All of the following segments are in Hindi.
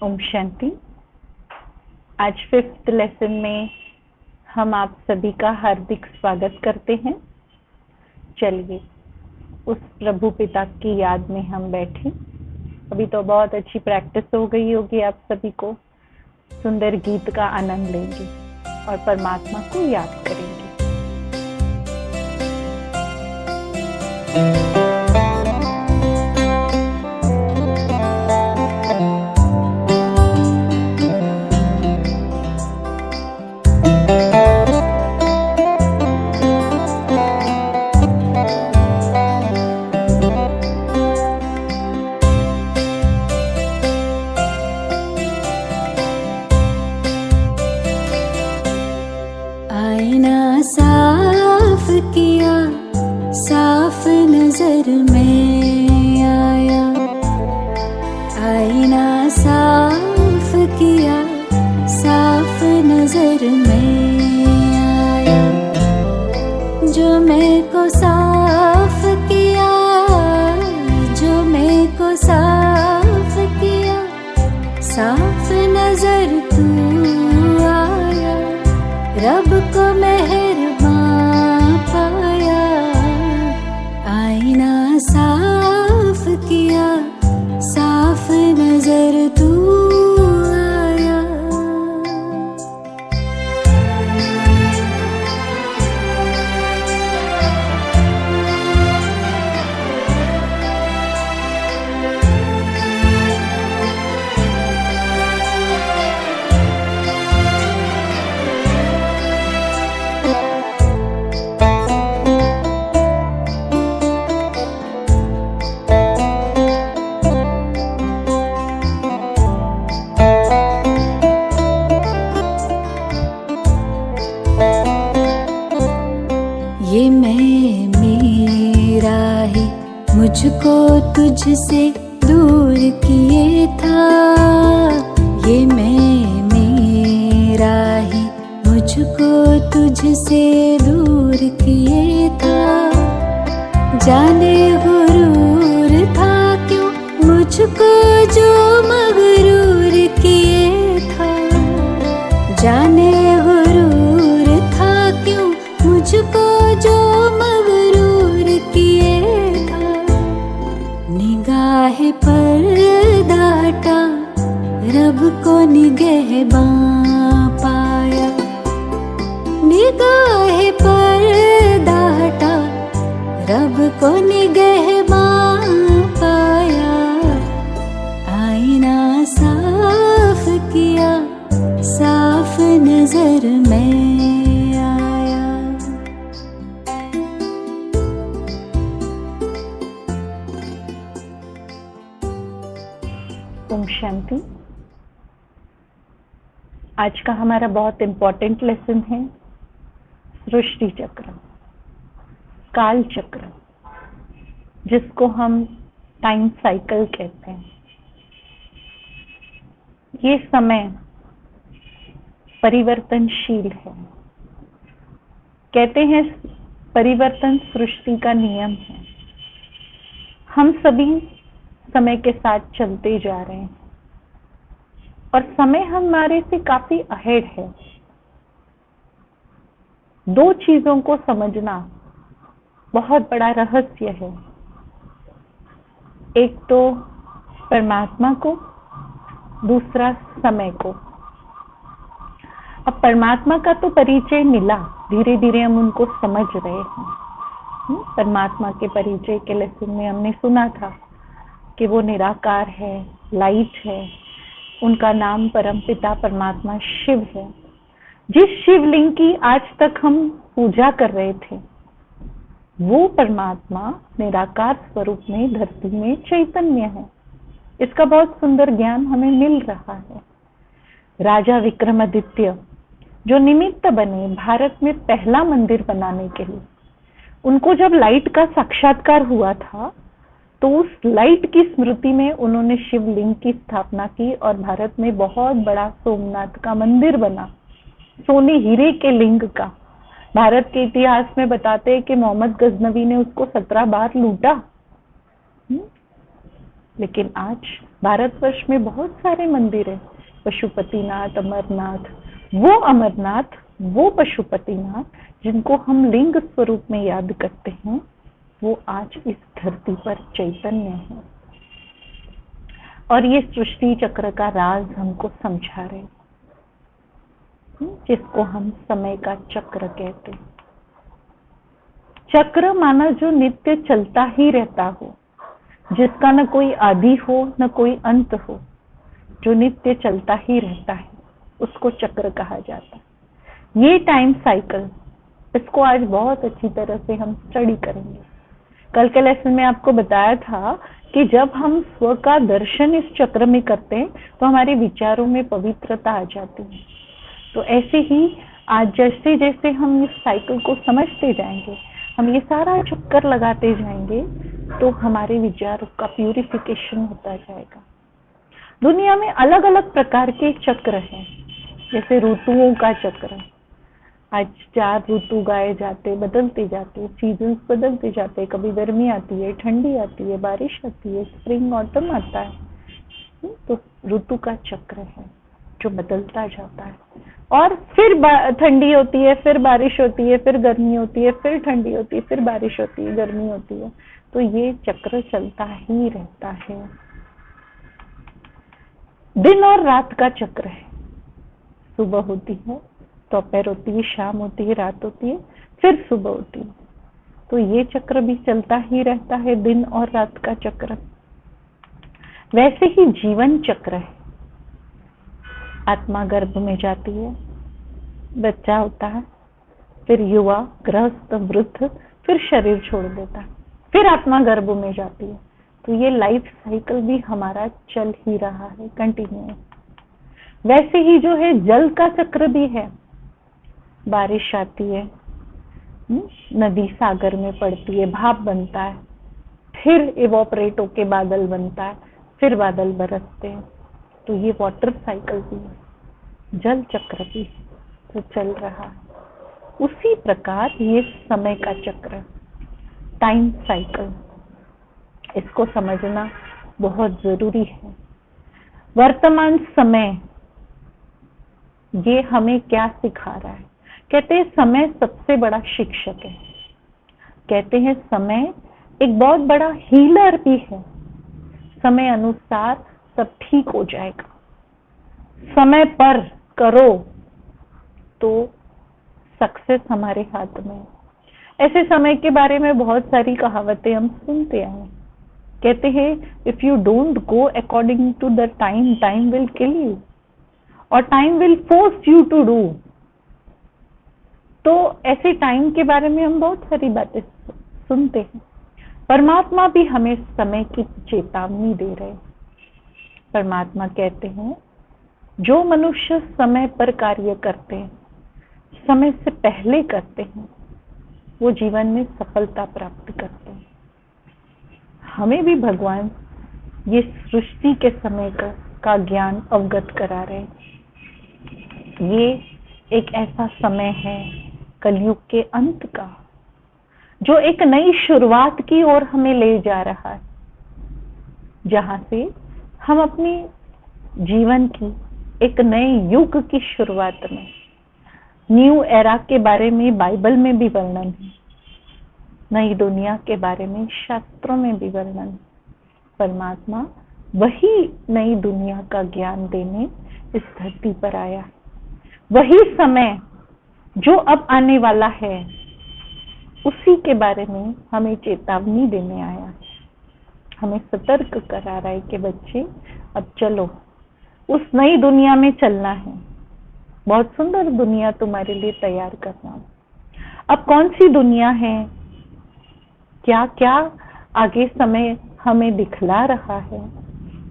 ओम शांति। आज 5th लेसन में हम आप सभी का हार्दिक स्वागत करते हैं। चलिए उस प्रभु पिता की याद में हम बैठे। अभी तो बहुत अच्छी प्रैक्टिस हो गई होगी, आप सभी को सुंदर गीत का आनंद लेंगे और परमात्मा को याद करेंगे। साफ नजर में आया, आईना साफ किया, साफ नजर में आया। जो मैं को साफ किया, जो मैं को साफ किया, साफ नजर तू आया। रब को मेहरबान पाया, आईना साफ किया, साफ नजर तू आया। ये मैं मेरा ही मुझको तुझसे दूर किए था। ये मैं मेरा ही मुझको तुझसे दूर किए था। जाने गुरूर था क्यों मुझको जो मगरूर किए था। जाने गुरूर था क्यों मुझको जो मगरूर किए था। निगाह पर डाटा, रब को निगहबान पाया। निगाह पर डाटा, रब को निगहबान पाया। आईना साफ किया, साफ नजर में आया। ओम शांति। आज का हमारा बहुत इम्पोर्टेंट लेसन है सृष्टि चक्र, काल चक्र, जिसको हम टाइम साइकिल कहते हैं। ये समय परिवर्तनशील है। कहते हैं परिवर्तन सृष्टि का नियम है। हम सभी समय के साथ चलते जा रहे हैं और समय हमारे से काफी अहेड है। दो चीजों को समझना बहुत बड़ा रहस्य है। एक तो परमात्मा को, दूसरा समय को। अब परमात्मा का तो परिचय मिला, धीरे धीरे हम उनको समझ रहे हैं। परमात्मा के परिचय के लेसन में हमने सुना था कि वो निराकार है, लाइट है। उनका नाम परमपिता परमात्मा शिव है। जिस शिवलिंग की आज तक हम पूजा कर रहे थे, वो परमात्मा निराकार स्वरूप में धरती में चैतन्य है। इसका बहुत सुंदर ज्ञान हमें मिल रहा है। राजा विक्रमादित्य जो निमित्त बने भारत में पहला मंदिर बनाने के लिए, उनको जब लाइट का साक्षात्कार हुआ था तो उस लाइट की स्मृति में उन्होंने शिवलिंग की स्थापना की और भारत में बहुत बड़ा सोमनाथ का मंदिर बना, सोने हीरे के लिंग का। भारत के इतिहास में बताते हैं कि मोहम्मद गजनवी ने उसको 17 बार लूटा। लेकिन आज भारतवर्ष में बहुत सारे मंदिर हैं, पशुपतिनाथ, अमरनाथ, वो पशुपतिनाथ जिनको हम लिंग स्वरूप में याद करते हैं, वो आज इस धरती पर चैतन्य है और ये सृष्टि चक्र का राज हमको समझा रहे, जिसको हम समय का चक्र कहते हैं। चक्र माना जो नित्य चलता ही रहता हो, जिसका न कोई आदि हो न कोई अंत हो, जो नित्य चलता ही रहता है, उसको चक्र कहा जाता है। ये टाइम साइकिल, इसको आज बहुत अच्छी तरह से हम स्टडी करेंगे। कल के लेसन में आपको बताया था कि जब हम स्व का दर्शन इस चक्र में करते हैं तो हमारे विचारों में पवित्रता आ जाती है। तो ऐसे ही आज जैसे जैसे हम इस साइकिल को समझते जाएंगे, हम ये सारा चक्कर लगाते जाएंगे, तो हमारे विचारों का प्यूरिफिकेशन होता जाएगा। दुनिया में अलग अलग प्रकार के चक्र हैं, जैसे ऋतुओं का चक्र। आज 4 ऋतु गाए जाते, बदलते जाते, सीजन्स बदलते जाते, कभी गर्मी आती है, ठंडी आती है, बारिश आती है, स्प्रिंग ऑटम आता है। तो ऋतु का चक्र है जो बदलता जाता है, और फिर ठंडी होती है, फिर बारिश होती है, फिर गर्मी होती है, फिर ठंडी होती है, फिर बारिश होती है, गर्मी होती है। तो ये चक्र चलता ही रहता है। दिन और रात का चक्र है, सुबह होती है, दोपहर होती है, शाम होती है, रात होती है, फिर सुबह होती है। तो ये चक्र भी चलता ही रहता है, दिन और रात का चक्र। वैसे ही जीवन चक्र है। आत्मा गर्भ में जाती है, बच्चा होता है, फिर युवा, गृहस्थ, वृद्ध, फिर शरीर छोड़ देता है, फिर आत्मा गर्भ में जाती है। तो ये लाइफ साइकिल भी हमारा चल ही रहा है, कंटिन्यू। वैसे ही जो है जल का चक्र भी है। बारिश आती है, नदी सागर में पड़ती है, भाप बनता है, फिर इवोपरेट होके बादल बनता है, फिर बादल बरसते हैं। तो ये वाटर साइकिल भी है, जल चक्र भी तो चल रहा है। उसी प्रकार ये समय का चक्र, टाइम साइकिल, इसको समझना बहुत जरूरी है। वर्तमान समय ये हमें क्या सिखा रहा है? कहते हैं समय सबसे बड़ा शिक्षक है। कहते हैं समय एक बहुत बड़ा हीलर भी है। समय अनुसार सब ठीक हो जाएगा, समय पर करो तो सक्सेस हमारे हाथ में। ऐसे समय के बारे में बहुत सारी कहावतें हम सुनते आए। कहते हैं if you don't go according to the time, time will kill you, और time will force you to do. तो ऐसे टाइम के बारे में हम बहुत सारी बातें सुनते हैं। परमात्मा भी हमें समय की चेतावनी दे रहे। परमात्मा कहते हैं जो मनुष्य समय पर कार्य करते हैं, समय से पहले करते हैं, वो जीवन में सफलता प्राप्त करते हैं। हमें भी भगवान ये सृष्टि के समय का ज्ञान अवगत करा रहे। ये एक ऐसा समय है कलयुग के अंत का, जो एक नई शुरुआत की ओर हमें ले जा रहा है, जहां से हम अपनी जीवन की एक नए युग की शुरुआत में, न्यू एरा के बारे में बाइबल में भी वर्णन है, नई दुनिया के बारे में शास्त्रों में भी वर्णन है। परमात्मा वही नई दुनिया का ज्ञान देने इस धरती पर आया। वही समय जो अब आने वाला है, उसी के बारे में हमें चेतावनी देने आया, हमें सतर्क करा रहा है कि बच्चे अब चलो, उस नई दुनिया में चलना है। बहुत सुंदर दुनिया तुम्हारे लिए तैयार करना। अब कौन सी दुनिया है, क्या क्या आगे समय हमें दिखला रहा है,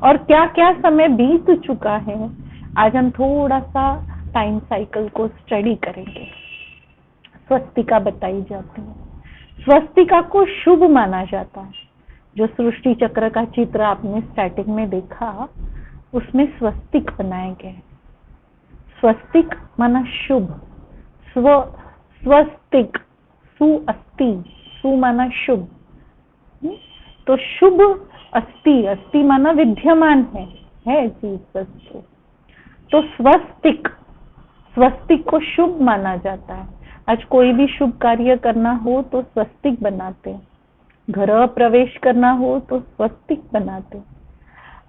और क्या क्या समय बीत चुका है, आज हम थोड़ा सा टाइम साइकिल को स्टडी करेंगे। स्वस्तिका बताई जाती है। स्वस्तिका को शुभ माना जाता है। जो सृष्टि चक्र का चित्र आपने स्टार्टिंग में देखा, उसमें स्वस्तिक बनाए गए। स्वस्तिक माना शुभ, स्वस्तिक, सु अस्ति, सु माना शुभ। तो शुभ अस्थि, अस्थि माना विद्यमान है चीज वस्तु। तो स्वस्तिक, स्वस्तिक को शुभ माना जाता है। आज कोई भी शुभ कार्य करना हो तो स्वस्तिक बनाते, घर प्रवेश करना हो तो स्वस्तिक बनाते।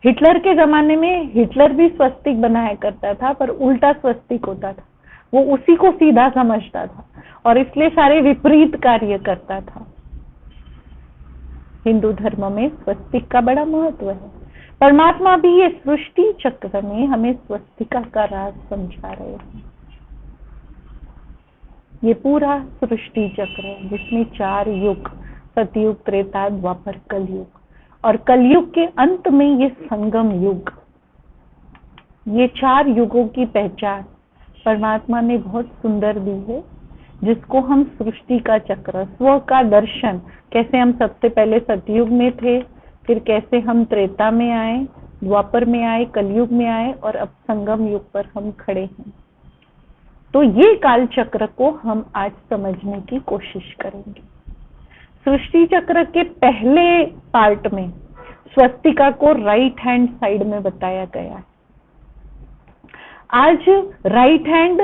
हिटलर के जमाने में हिटलर भी स्वस्तिक बनाया करता था, पर उल्टा स्वस्तिक होता था, वो उसी को सीधा समझता था और इसलिए सारे विपरीत कार्य करता था। हिंदू धर्म में स्वस्तिक का बड़ा महत्व है। परमात्मा भी ये सृष्टि चक्र में हमें स्वस्तिका का राज समझा रहे हैं। ये पूरा सृष्टि चक्र है जिसमें 4 युग, सतयुग, त्रेता, द्वापर, कलयुग, और कलयुग के अंत में ये संगम युग। ये 4 युगों की पहचान परमात्मा ने बहुत सुंदर दी है, जिसको हम सृष्टि का चक्र, स्व का दर्शन, कैसे हम सबसे पहले सतयुग में थे, फिर कैसे हम त्रेता में आए, द्वापर में आए, कलयुग में आए, और अब संगम युग पर हम खड़े हैं। तो ये काल चक्र को हम आज समझने की कोशिश करेंगे। सृष्टि चक्र के पहले पार्ट में स्वस्तिका को राइट हैंड साइड में बताया गया है। आज राइट हैंड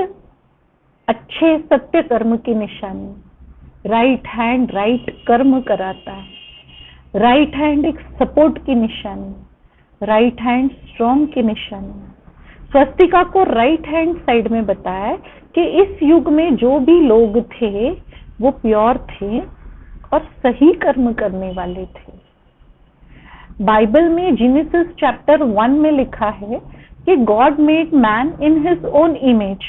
अच्छे सत्य कर्म की निशानी, राइट हैंड राइट कर्म कराता है, राइट हैंड एक सपोर्ट की निशानी, राइट हैंड स्ट्रॉन्ग की निशानी। स्वस्तिका को राइट हैंड साइड में बताया है कि इस युग में जो भी लोग थे वो प्योर थे और सही कर्म करने वाले थे। बाइबल में जेनेसिस चैप्टर 1 में लिखा है कि God made man in his own image,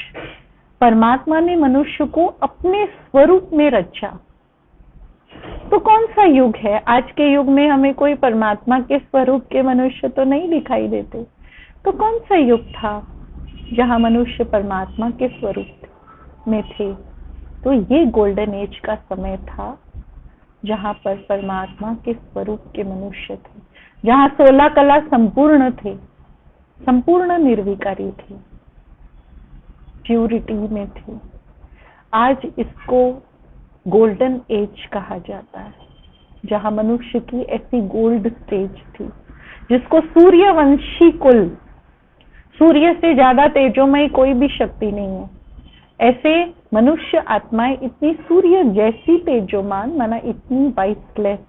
परमात्मा ने मनुष्य को अपने स्वरूप में रचा। तो कौन सा युग है? आज के युग में हमें कोई परमात्मा के स्वरूप के मनुष्य तो नहीं दिखाई देते। तो कौन सा युग था जहां मनुष्य परमात्मा के स्वरूप में थे? तो ये गोल्डन एज का समय था जहां पर परमात्मा के स्वरूप के मनुष्य थे, जहां 16 कला संपूर्ण थे, संपूर्ण निर्विकारी थे, प्यूरिटी में थे। आज इसको गोल्डन एज कहा जाता है, जहां मनुष्य की ऐसी गोल्ड स्टेज थी जिसको सूर्यवंशी कुल, सूर्य से ज्यादा तेजोमय कोई भी शक्ति नहीं है, ऐसे मनुष्य आत्माएं इतनी सूर्य जैसी तेजोमान, माना इतनी वाइसलेस,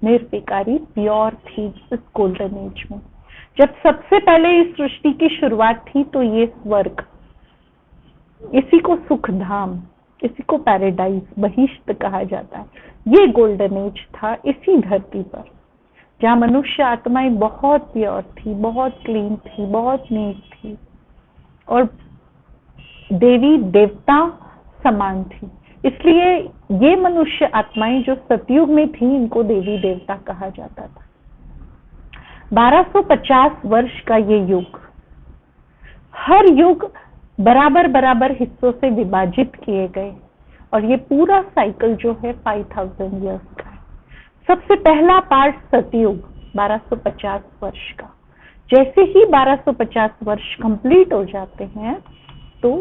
निर्विकारी, प्योर थी इस गोल्डन एज में। जब सबसे पहले इस सृष्टि की शुरुआत थी तो ये स्वर्ग, इसी को सुख धाम, इसी को पैराडाइज, बहिष्ट कहा जाता है, ये गोल्डन एज था इसी धरती पर, जहां मनुष्य आत्माएं बहुत प्योर थी, बहुत क्लीन थी, बहुत नीट थी और देवी देवता समान थी। इसलिए ये मनुष्य आत्माएं जो सतयुग में थी, इनको देवी देवता कहा जाता था। 1250 वर्ष का ये युग, हर युग बराबर बराबर हिस्सों से विभाजित किए गए और ये पूरा साइकिल जो है 5000 इयर्स का है। सबसे पहला पार्ट सतयुग 1250 वर्ष का। जैसे ही 1250 वर्ष कंप्लीट हो जाते हैं तो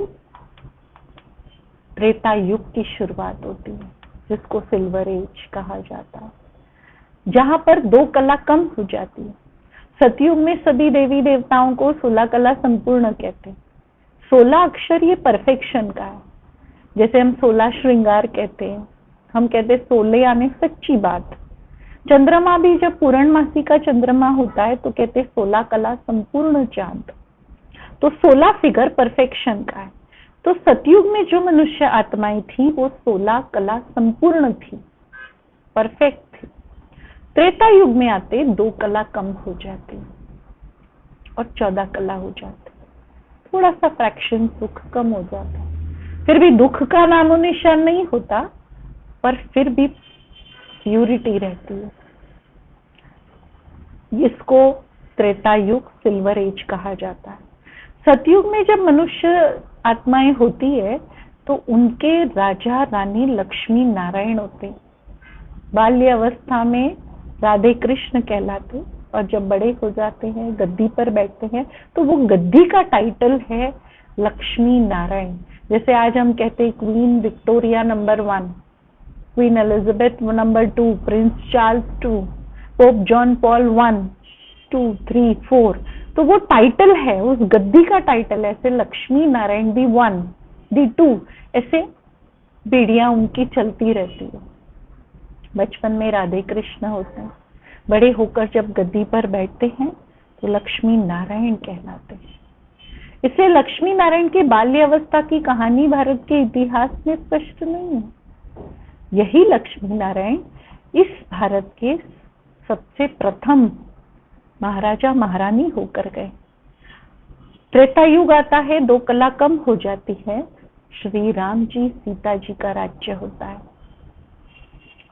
त्रेता युग की शुरुआत होती है, जिसको सिल्वर एज कहा जाता है, जहां पर 2 कला कम हो जाती है। सतयुग में सभी देवी देवताओं को 16 कला संपूर्ण कहते हैं। 16 अक्षर ये परफेक्शन का है, जैसे हम 16 श्रृंगार कहते हैं, हम कहते हैं 16 यानी सच्ची बात। चंद्रमा भी जब पूर्णमासी का चंद्रमा होता है तो कहते हैं 16 कला संपूर्ण चांद। तो 16 फिगर परफेक्शन का है। तो सतयुग में जो मनुष्य आत्माएं थी वो 16 कला संपूर्ण थी, परफेक्ट थी। त्रेता युग में आते 2 कला कम हो जाती और 14 कला हो जाती, थोड़ा सा फ्रैक्शन सुख कम हो जाता। फिर भी दुख का नामो निशान नहीं होता, पर फिर भी प्यूरिटी रहती है। इसको त्रेता युग, सिल्वर एज कहा जाता है। सतयुग में जब मनुष्य आत्माएं होती है तो उनके राजा रानी लक्ष्मी नारायण होते। बाल्य अवस्था में राधे कृष्ण कहलाते और जब बड़े हो जाते हैं, गद्दी पर बैठते हैं, तो वो गद्दी का टाइटल है लक्ष्मी नारायण। जैसे आज हम कहते हैं queen Victoria number 1, queen Elizabeth number 2, Prince Charles 2, pope John Paul 1, 2, 3, 4, तो वो टाइटल है, उस गद्दी का टाइटल है। ऐसे लक्ष्मी नारायण दी 1, दी 2, ऐसे पीढ़ियां उनकी चलती रहती है। बचपन में राधे कृष्ण होते हैं, बड़े होकर जब गद्दी पर बैठते हैं तो लक्ष्मी नारायण कहलाते हैं। इसलिए लक्ष्मी नारायण की बाल्य अवस्था की कहानी भारत के इतिहास में स्पष्ट नहीं है। यही लक्ष्मी नारायण इस भारत के सबसे प्रथम महाराजा महारानी होकर गए। त्रेता युग आता है, 2 कला कम हो जाती है, श्री राम जी सीता जी का राज्य होता है।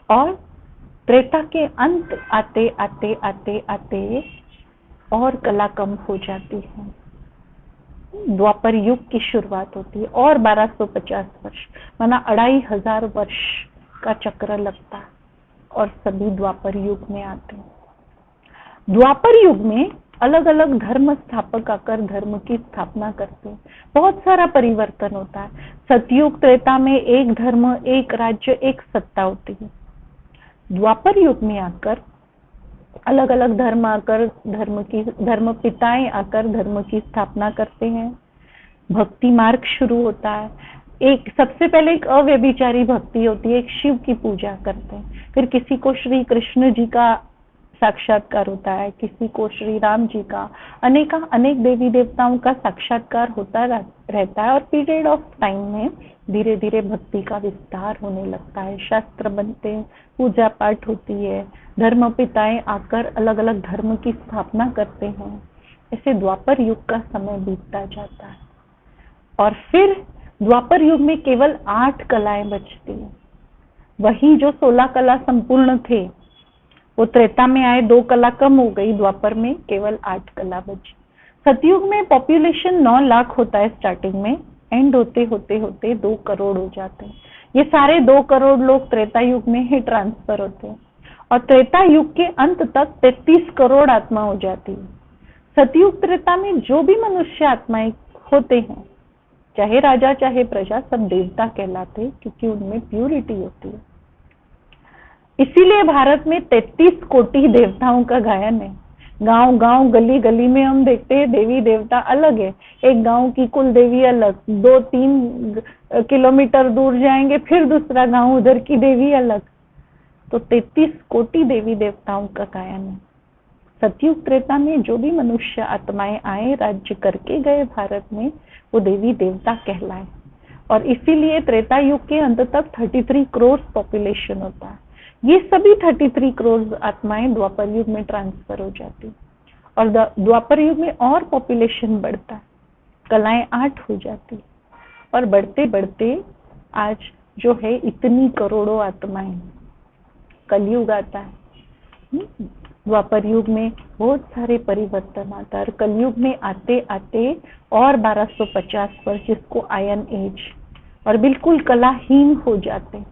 और त्रेता के अंत आते आते आते आते और कला कम हो जाती है, द्वापर युग की शुरुआत होती है और 1250 वर्ष माना 2500 वर्ष का चक्र लगता है और सभी द्वापर युग में आते हैं। द्वापर युग में अलग अलग धर्म स्थापक आकर धर्म की स्थापना करते हैं, बहुत सारा परिवर्तन होता है। सतयुग त्रेता में एक धर्म, एक राज्य, एक सत्ता होती है। द्वापर युग में आकर अलग अलग धर्म आकर धर्म पिताएं आकर धर्म की स्थापना करते हैं। भक्ति मार्ग शुरू होता है। एक सबसे पहले एक अव्यभिचारी भक्ति होती है, एक शिव की पूजा करते हैं, फिर किसी को श्री कृष्ण जी का साक्षात्कार होता है, किसी को श्री राम जी का, अनेक देवी देवताओं का साक्षात्कार होता रहता है। और पीरियड ऑफ टाइम में धीरे धीरे भक्ति का विस्तार होने लगता है, शास्त्र बनते हैं, पूजा पाठ होती है, धर्म पिताएं आकर अलग अलग धर्म की स्थापना करते हैं। ऐसे द्वापर युग का समय बीतता जाता है और फिर द्वापर युग में केवल 8 कलाएं बचती हैं। वही जो 16 कला संपूर्ण थे वो त्रेता में आए, 2 कला कम हो गई, द्वापर में केवल 8 कला बची। सतयुग में पॉपुलेशन 9 लाख होता है स्टार्टिंग में, एंड होते होते होते 2 करोड़ हो जाते हैं। ये सारे 2 करोड़ लोग त्रेता युग में ही ट्रांसफर होते हैं और त्रेता युग के अंत तक 33 करोड़ आत्मा हो जाती है। सतयुग त्रेता में जो भी मनुष्य आत्माएं होते हैं, चाहे राजा चाहे प्रजा, सब देवता कहलाते हैं क्योंकि उनमें प्यूरिटी होती है। इसीलिए भारत में 33 कोटि देवताओं का गायन है। गांव गांव गली गली में हम देखते हैं देवी देवता अलग है। एक गांव की कुल देवी अलग, 2-3 किलोमीटर दूर जाएंगे फिर दूसरा गांव, उधर की देवी अलग। तो 33 कोटि देवी देवताओं का गायन है। सतयुग त्रेता में जो भी मनुष्य आत्माएं आए, राज्य करके गए भारत में, वो देवी देवता कहलाए। और इसीलिए त्रेता युग के अंत तक 33 करोड़ पॉपुलेशन होता है। ये सभी 33 करोड़ आत्माएं द्वापर युग में ट्रांसफर हो जाती और द्वापर युग में और पॉपुलेशन बढ़ता है, कलाएं 8 हो जाती और बढ़ते बढ़ते आज जो है इतनी करोड़ों आत्माएं। कलयुग आता है, द्वापर युग में बहुत सारे परिवर्तन आता है और कलयुग में आते आते और 1250 वर्ष, जिसको आयन एज, और बिल्कुल कलाहीन हो जाते।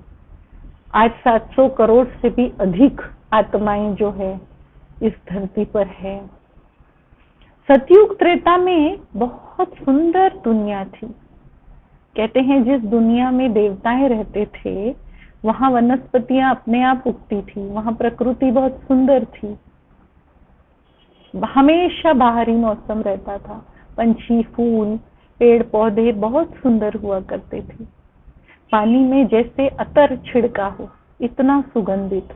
आज 700 करोड़ से भी अधिक आत्माएं जो है इस धरती पर है। सतयुग त्रेता में बहुत सुंदर दुनिया थी। कहते हैं जिस दुनिया में देवताएं रहते थे वहां वनस्पतियां अपने आप उगती थी, वहां प्रकृति बहुत सुंदर थी, हमेशा बाहरी मौसम रहता था, पंछी, फूल, पेड़ पौधे बहुत सुंदर हुआ करते थे। पानी में जैसे अतर छिड़का हो, इतना सुगंधित।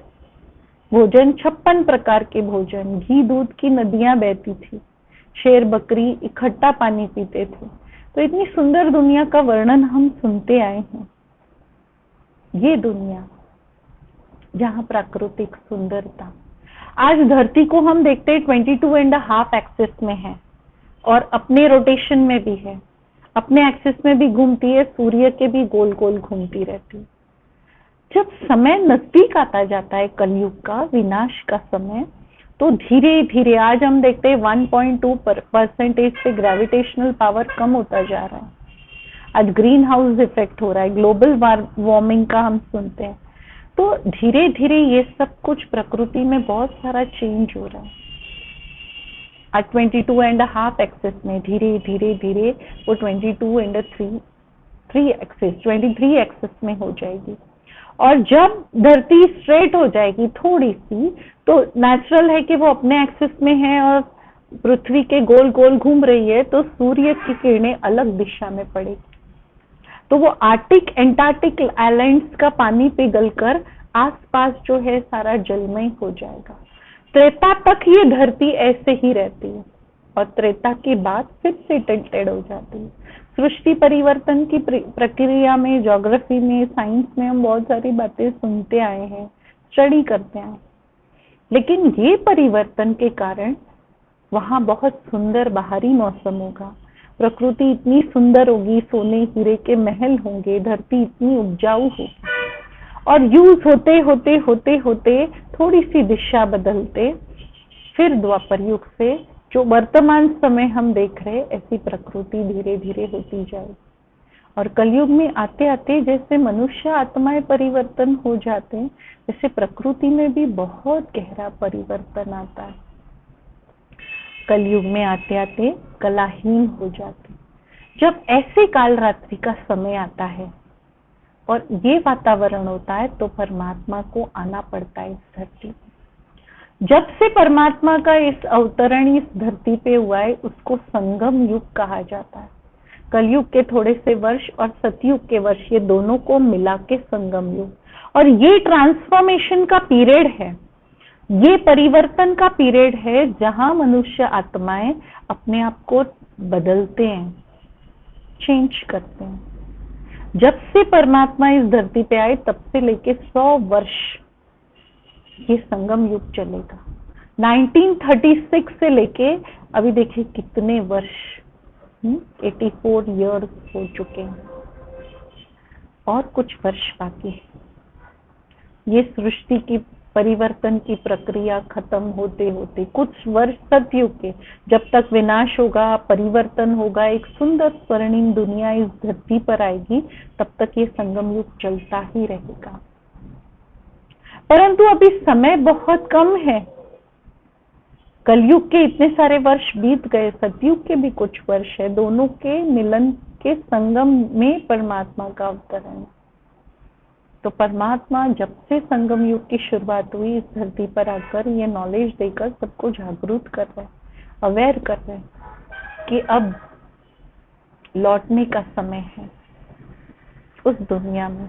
भोजन 56 प्रकार के भोजन, घी दूध की नदियां बहती थी, शेर बकरी इकट्ठा पानी पीते थे। तो इतनी सुंदर दुनिया का वर्णन हम सुनते आए हैं। ये दुनिया जहां प्राकृतिक सुंदरता, आज धरती को हम देखते हैं 22.5 एक्सिस में है और अपने रोटेशन में भी है, अपने एक्सिस में भी घूमती है, सूर्य के भी गोल गोल घूमती रहती है। जब समय नजदीक आता जाता है कलयुग का, विनाश का समय, तो धीरे धीरे आज हम देखते हैं 1.2% से ग्रेविटेशनल पावर कम होता जा रहा है। आज ग्रीन हाउस इफेक्ट हो रहा है, ग्लोबल वार्मिंग का हम सुनते हैं। तो धीरे धीरे ये सब कुछ प्रकृति में बहुत सारा चेंज हो रहा है। आज 22.5 एक्सिस में धीरे धीरे धीरे वो 23 एक्सिस में हो जाएगी। और जब धरती स्ट्रेट हो जाएगी थोड़ी सी, तो नेचुरल है कि वो अपने एक्सिस में है और पृथ्वी के गोल गोल घूम रही है, तो सूर्य की किरणें अलग दिशा में पड़ेगी, तो वो आर्टिक एंटार्क्टिक आइलैंड्स का पानी पिघलकर आसपास जो है सारा जलमय हो जाएगा। त्रेता तक ये धरती ऐसे ही रहती है और त्रेता के बाद फिर से टिल्टेड हो जाती है। सृष्टि परिवर्तन की प्रक्रिया में, ज्योग्राफी में, साइंस में हम बहुत सारी बातें सुनते आए हैं, स्टडी करते आए, लेकिन ये परिवर्तन के कारण वहां बहुत सुंदर बाहरी मौसम होगा, प्रकृति इतनी सुंदर होगी, सोने हीरे के महल होंगे, धरती इतनी उपजाऊ होगी, और यूज होते होते होते होते थोड़ी सी दिशा बदलते फिर द्वापर युग से जो वर्तमान समय हम देख रहे, ऐसी प्रकृति धीरे धीरे होती जाएगी। और कलयुग में आते आते जैसे मनुष्य आत्माएं परिवर्तन हो जाते हैं, वैसे प्रकृति में भी बहुत गहरा परिवर्तन आता है। कलयुग में आते आते कलाहीन हो जाते। जब ऐसे काल रात्रि का समय आता है और ये वातावरण होता है, तो परमात्मा को आना पड़ता है इस धरती पे। जब से परमात्मा का इस अवतरण इस धरती पे हुआ है, उसको संगम युग कहा जाता है। कलयुग के थोड़े से वर्ष और सतयुग के वर्ष, ये दोनों को मिला के संगम युग, और ये ट्रांसफॉर्मेशन का पीरियड है, ये परिवर्तन का पीरियड है, जहां मनुष्य आत्माएं अपने आप को बदलते हैं, चेंज करते हैं। जब से परमात्मा इस धरती पे आए, तब से लेके 100 वर्ष ये संगम युग चलेगा। 1936 से लेके अभी देखिए कितने वर्ष, 84 इयर्स हो चुके हैं और कुछ वर्ष बाकी है। ये सृष्टि की परिवर्तन की प्रक्रिया खत्म होते होते कुछ वर्ष सतयुग के, जब तक विनाश होगा, परिवर्तन होगा, एक सुंदर स्वर्णिम दुनिया इस धरती पर आएगी, तब तक ये संगम युग चलता ही रहेगा। परंतु अभी समय बहुत कम है। कलयुग के इतने सारे वर्ष बीत गए, सतयुग के भी कुछ वर्ष है, दोनों के मिलन के संगम में परमात्मा का अवतरण है। तो परमात्मा जब से संगम युग की शुरुआत हुई, इस धरती पर आकर ये नॉलेज देकर सबको जागरूक कर रहे हैं, अवेयर कर रहे हैं कि अब लौटने का समय है उस दुनिया में,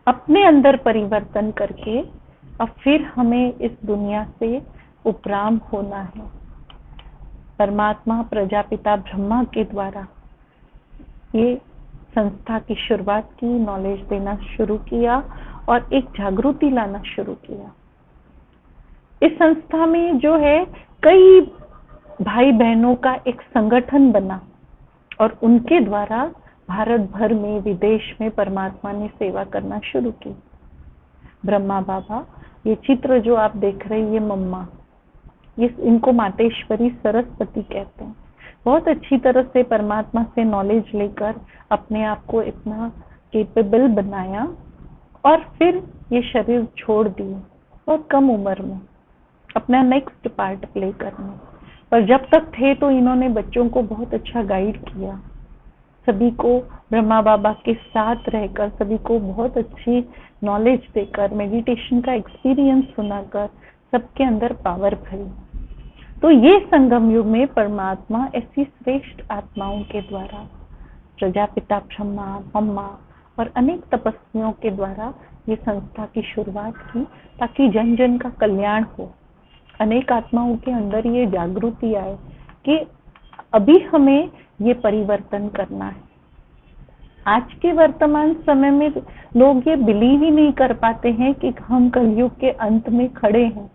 अपने अंदर परिवर्तन करके अब फिर हमें इस दुनिया से उपराम होना है। परमात्मा प्रजापिता ब्रह्मा के द्वारा ये संस्था की शुरुआत की, नॉलेज देना शुरू किया और एक जागृति लाना शुरू किया। इस संस्था में जो है कई भाई बहनों का एक संगठन बना और उनके द्वारा भारत भर में, विदेश में परमात्मा ने सेवा करना शुरू की। ब्रह्मा बाबा, ये चित्र जो आप देख रहे हैं, ये मम्मा, ये इनको मातेश्वरी सरस्वती कहते हैं। बहुत अच्छी तरह से परमात्मा से नॉलेज लेकर अपने आप को इतना केपेबल बनाया और फिर ये शरीर छोड़ दिए बहुत कम उम्र में अपना नेक्स्ट पार्ट प्ले करने। पर जब तक थे तो इन्होंने बच्चों को बहुत अच्छा गाइड किया, सभी को ब्रह्मा बाबा के साथ रहकर, सभी को बहुत अच्छी नॉलेज देकर, मेडिटेशन का एक्सपीरियंस सुनाकर सबके अंदर पावर भरी। तो ये संगम युग में परमात्मा ऐसी श्रेष्ठ आत्माओं के द्वारा, प्रजापिता ब्रह्मा, मम्मा और अनेक तपस्वियों के द्वारा ये संस्था की शुरुआत की, ताकि जन जन का कल्याण हो। अनेक आत्माओं के अंदर ये जागृति आए कि अभी हमें ये परिवर्तन करना है। आज के वर्तमान समय में लोग ये बिलीव ही नहीं कर पाते हैं कि हम कलयुग के अंत में खड़े हैं।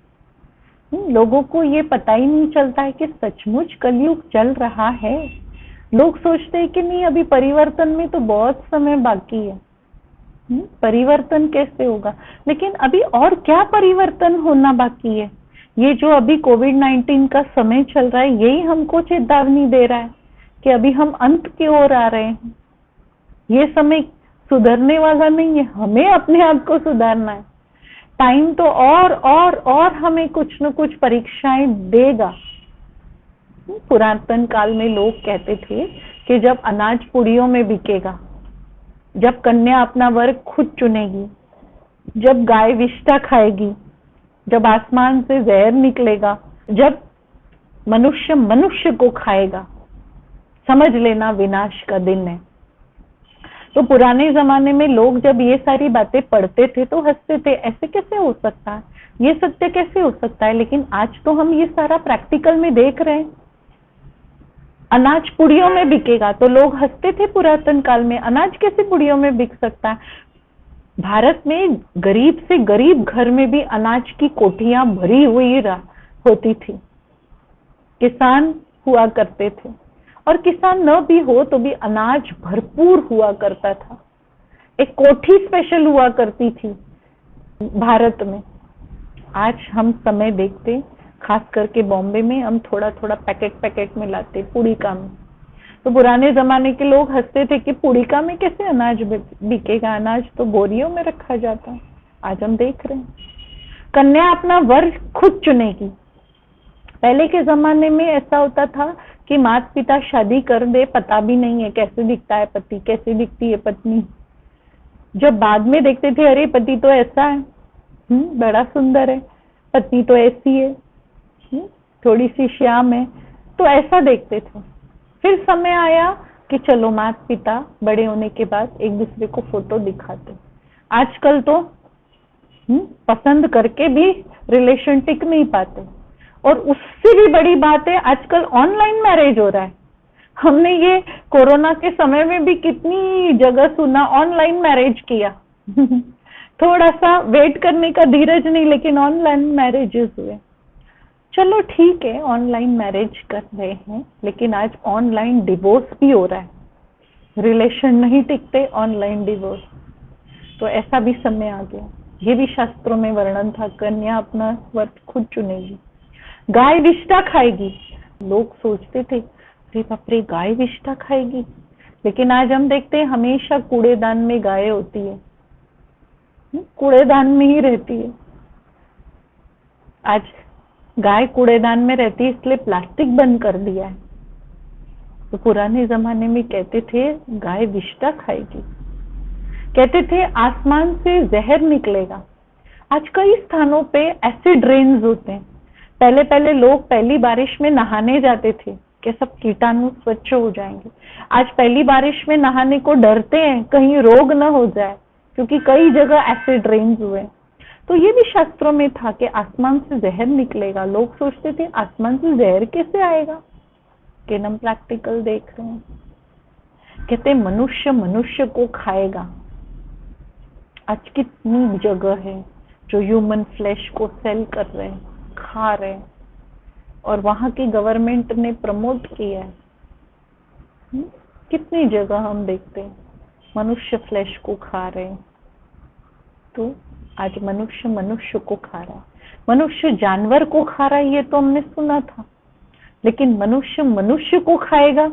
लोगों को ये पता ही नहीं चलता है कि सचमुच कलयुग चल रहा है। लोग सोचते हैं कि नहीं, अभी परिवर्तन में तो बहुत समय बाकी है, परिवर्तन कैसे होगा। लेकिन अभी और क्या परिवर्तन होना बाकी है। ये जो अभी कोविड-19 का समय चल रहा है, यही हमको चेतावनी दे रहा है कि अभी हम अंत की ओर आ रहे हैं। ये समय सुधरने वाला नहीं है, हमें अपने आप को सुधारना है। टाइम तो और हमें कुछ न कुछ परीक्षाएं देगा। पुरातन काल में लोग कहते थे कि जब अनाज पुड़ियों में बिकेगा, जब कन्या अपना वर खुद चुनेगी, जब गाय विष्ठा खाएगी, जब आसमान से जहर निकलेगा, जब मनुष्य मनुष्य को खाएगा, समझ लेना विनाश का दिन है। तो पुराने जमाने में लोग जब ये सारी बातें पढ़ते थे तो हंसते थे, ऐसे कैसे हो सकता है, ये सत्य कैसे हो सकता है। लेकिन आज तो हम ये सारा प्रैक्टिकल में देख रहे हैं। अनाज पुड़ियों में बिकेगा तो लोग हंसते थे पुरातन काल में, अनाज कैसे पुड़ियों में बिक सकता है। भारत में गरीब से गरीब घर में भी अनाज की कोठियां भरी हुई होती थी। किसान हुआ करते थे, और किसान न भी हो तो भी अनाज भरपूर हुआ करता था। एक कोठी स्पेशल हुआ करती थी भारत में। आज हम समय देखते, खास करके बॉम्बे में हम थोड़ा थोड़ा पैकेट में लाते पुड़िका में। तो पुराने जमाने के लोग हंसते थे कि पुड़िका में कैसे अनाज बिकेगा, अनाज तो बोरियों में रखा जाता है। आज हम देख रहे हैं कन्या अपना वर खुद चुनेगी। पहले के जमाने में ऐसा होता था कि माता पिता शादी कर दे, पता भी नहीं है कैसे दिखता है पति, कैसे दिखती है पत्नी। जब बाद में देखते थे, अरे पति तो ऐसा है, बड़ा सुंदर है, पत्नी तो ऐसी है, थोड़ी सी श्याम है, तो ऐसा देखते थे। फिर समय आया कि चलो माता पिता बड़े होने के बाद एक दूसरे को फोटो दिखाते। आजकल तो पसंद करके भी रिलेशन टिक नहीं पाते। और उससे भी बड़ी बात है, आजकल ऑनलाइन मैरिज हो रहा है। हमने ये कोरोना के समय में भी कितनी जगह सुना, ऑनलाइन मैरिज किया। थोड़ा सा वेट करने का धीरज नहीं, लेकिन ऑनलाइन मैरिजेस हुए। चलो ठीक है, ऑनलाइन मैरिज कर रहे हैं, लेकिन आज ऑनलाइन डिवोर्स भी हो रहा है। रिलेशन नहीं टिकते, ऑनलाइन डिवोर्स। तो ऐसा भी समय आ गया। ये भी शास्त्रों में वर्णन था, कन्या अपना वर खुद चुनेगी, गाय विष्ठा खाएगी। लोग सोचते थे, अरे बाप रे, गाय विष्ठा खाएगी। लेकिन आज हम देखते हैं हमेशा कूड़ेदान में गाय होती है, कूड़ेदान में ही रहती है। आज गाय कूड़ेदान में रहती है, इसलिए प्लास्टिक बंद कर दिया है। तो पुराने जमाने में कहते थे गाय विष्ठा खाएगी, कहते थे आसमान से जहर निकलेगा। आज कई स्थानों पे एसिड रेन्स होते हैं। पहले पहले लोग पहली बारिश में नहाने जाते थे कि सब कीटाणु स्वच्छ हो जाएंगे। आज पहली बारिश में नहाने को डरते हैं कहीं रोग न हो जाए, क्योंकि कई जगह एसिड रेन्स हुए। तो ये भी शास्त्रों में था कि आसमान से जहर निकलेगा। लोग सोचते थे आसमान से जहर कैसे आएगा, कि हम प्रैक्टिकल देख रहे हैं। कहते मनुष्य मनुष्य को खाएगा। आज कितनी जगह है जो ह्यूमन फ्लैश को सेल कर रहे हैं, खा रहे हैं, और वहां की गवर्नमेंट ने प्रमोट किया है। कितनी जगह हम देखते हैं मनुष्य फ्लैश को खा रहे हैं। तो आज मनुष्य मनुष्य को खा रहा है, मनुष्य जानवर को खा रहा है, ये तो हमने सुना था। लेकिन मनुष्य मनुष्य को खाएगा,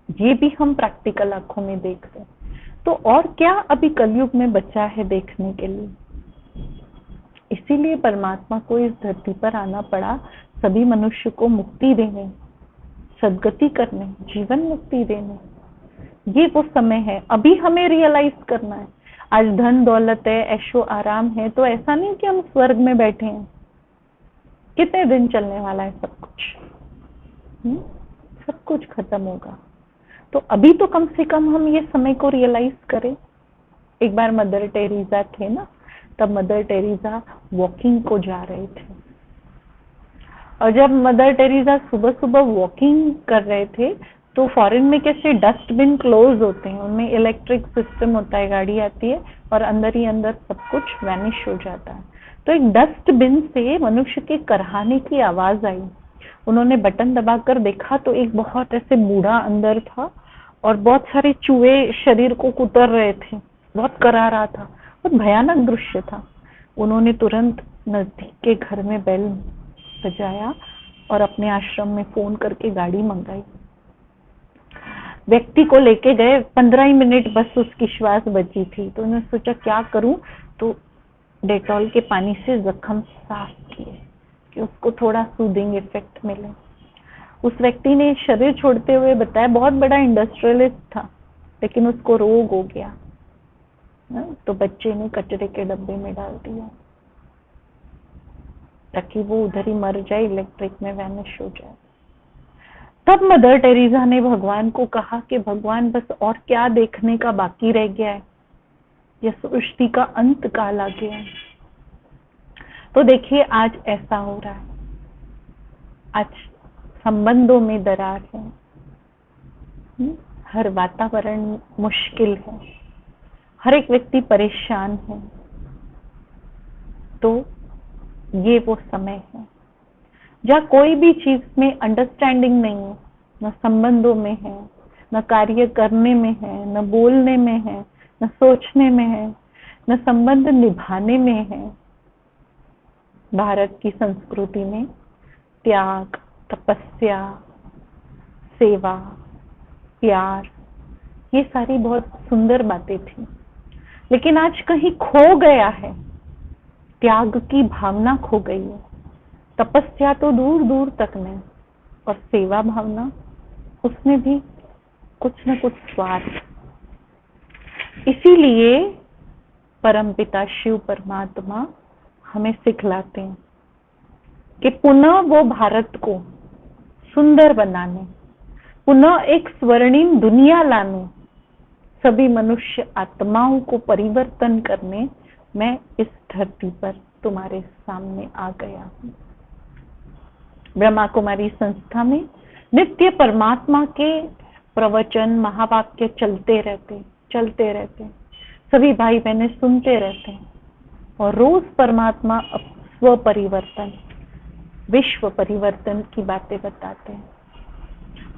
ये भी हम प्रैक्टिकल आंखों में देख रहे हैं। तो और क्या अभी कलयुग में बचा है देखने के लिए। इसीलिए परमात्मा को इस धरती पर आना पड़ा, सभी मनुष्य को मुक्ति देने, सद्गति करने, जीवन मुक्ति देने। ये वो समय है, अभी हमें रियलाइज करना है। आज धन दौलत है, ऐशो आराम है, तो ऐसा नहीं कि हम स्वर्ग में बैठे हैं। कितने दिन चलने वाला है सब कुछ, सब कुछ खत्म होगा। तो अभी तो कम से कम हम ये समय को रियलाइज करें। एक बार मदर टेरेसा थे ना, तब मदर टेरेसा वॉकिंग को जा रहे थे, और जब मदर टेरेसा सुबह सुबह वॉकिंग कर रहे थे तो फॉरेन में कैसे डस्टबिन क्लोज होते हैं, उनमें इलेक्ट्रिक सिस्टम होता है, गाड़ी आती है और अंदर ही अंदर सब कुछ वैनिश हो जाता है। तो एक डस्टबिन से मनुष्य के करहाने की आवाज आई। उन्होंने बटन दबाकर देखा तो एक बहुत ऐसे बूढ़ा अंदर था और बहुत सारे चूहे शरीर को कुतर रहे थे, बहुत करा रहा था, बहुत भयानक दृश्य था। उन्होंने तुरंत नजदीक के घर में बेल बजाया और अपने आश्रम में फोन करके गाड़ी मंगाई। व्यक्ति को लेके गए, 15 ही मिनट बस उसकी श्वास बची थी। तो उन्होंने सोचा क्या करूं, तो डेटॉल के पानी से जख्म साफ किए कि उसको थोड़ा सूदिंग इफेक्ट मिले। उस व्यक्ति ने शरीर छोड़ते हुए बताया, बहुत बड़ा इंडस्ट्रियलिस्ट था, लेकिन उसको रोग हो गया, तो बच्चे ने कचरे के डब्बे में डाल दिया ताकि वो उधर ही मर जाए, इलेक्ट्रिक में वैनिश हो जाए। तब मदर टेरेसा ने भगवान को कहा कि भगवान बस और क्या देखने का बाकी रह गया है, यह सृष्टि का अंत काल आ गया है। तो देखिए आज ऐसा हो रहा है, आज संबंधों में दरार है, हर वातावरण मुश्किल है, हर एक व्यक्ति परेशान है। तो ये वो समय है जहाँ कोई भी चीज में अंडरस्टैंडिंग नहीं है, न संबंधों में है, न कार्य करने में है, न बोलने में है, न सोचने में है, न संबंध निभाने में है। भारत की संस्कृति में त्याग, तपस्या, सेवा, प्यार, ये सारी बहुत सुंदर बातें थी, लेकिन आज कहीं खो गया है। त्याग की भावना खो गई है, तपस्या तो दूर दूर तक नहीं, और सेवा भावना उसमें भी कुछ न कुछ स्वार्थ। इसीलिए परमपिता शिव परमात्मा हमें सिखलाते हैं कि पुनः वो भारत को सुंदर बनाने, पुनः एक स्वर्णिम दुनिया लाने, सभी मनुष्य आत्माओं को परिवर्तन करने मैं इस धरती पर तुम्हारे सामने आ गया हूं। ब्रह्मा कुमारी संस्था में नित्य परमात्मा के प्रवचन, महावाक्य चलते रहते, सभी भाई बहनें सुनते रहते हैं, और रोज परमात्मा स्व परिवर्तन, विश्व परिवर्तन की बातें बताते हैं।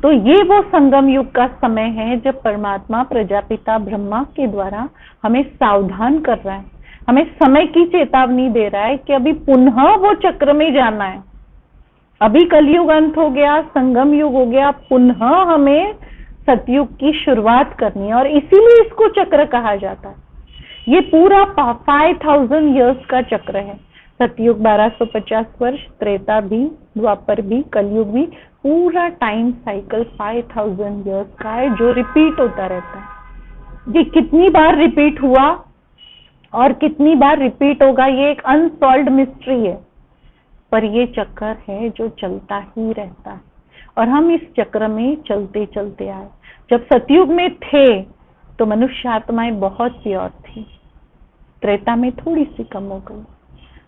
तो ये वो संगम युग का समय है जब परमात्मा प्रजापिता ब्रह्मा के द्वारा हमें सावधान कर रहा है, हमें समय की चेतावनी दे रहा है कि अभी पुनः वो चक्र में जाना है। अभी कलयुग अंत हो गया, संगम युग हो गया, पुनः हमें सतयुग की शुरुआत करनी है, और इसीलिए इसको चक्र कहा जाता है। ये पूरा 5000 इयर्स का चक्र है। सतयुग 1250 वर्ष, त्रेता भी, द्वापर भी, कलयुग भी, पूरा टाइम साइकिल 5000 इयर्स का है जो रिपीट होता रहता है। ये कितनी बार रिपीट हुआ और कितनी बार रिपीट होगा, ये एक अनसॉल्व्ड मिस्ट्री है, पर ये चक्र है जो चलता ही रहता है, और हम इस चक्र में चलते चलते आए। जब सतयुग में थे तो मनुष्य आत्माएं बहुत प्योर थी, त्रेता में थोड़ी सी कम हो गई,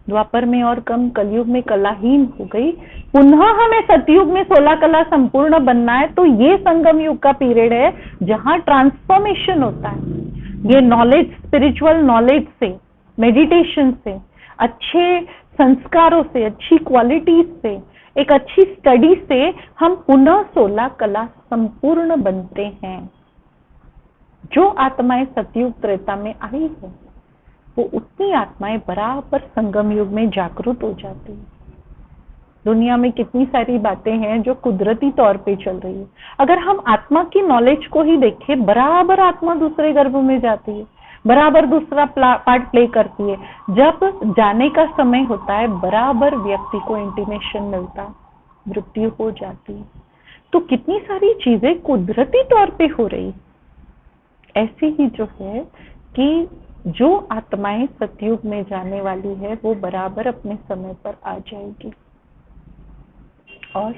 द्वापर में और कम, कलयुग में कलाहीन हो गई। पुनः हमें सतयुग में 16 कला संपूर्ण बनना है, तो ये संगम युग का पीरियड है जहां ट्रांसफॉर्मेशन होता है। ये नॉलेज, स्पिरिचुअल नॉलेज से, मेडिटेशन से, अच्छे संस्कारों से, अच्छी क्वालिटीज से, एक अच्छी स्टडी से हम पुनः 16 कला संपूर्ण बनते हैं। जो आत्माएं सतयुग त्रेता में आई है वो उतनी आत्माएं बराबर संगम युग में जागृत हो जाती है। दुनिया में कितनी सारी बातें हैं जो कुदरती तौर पे चल रही है। अगर हम आत्मा की नॉलेज को ही देखें, बराबर आत्मा दूसरे गर्भ में जाती है, बराबर दूसरा पार्ट प्ले करती है। जब जाने का समय होता है बराबर व्यक्ति को इंटीमेशन मिलता, मृत्यु हो जाती है। तो कितनी सारी चीजें कुदरती तौर पे हो रही। ऐसी ही जो है कि जो आत्माएं सतयुग में जाने वाली है वो बराबर अपने समय पर आ जाएगी और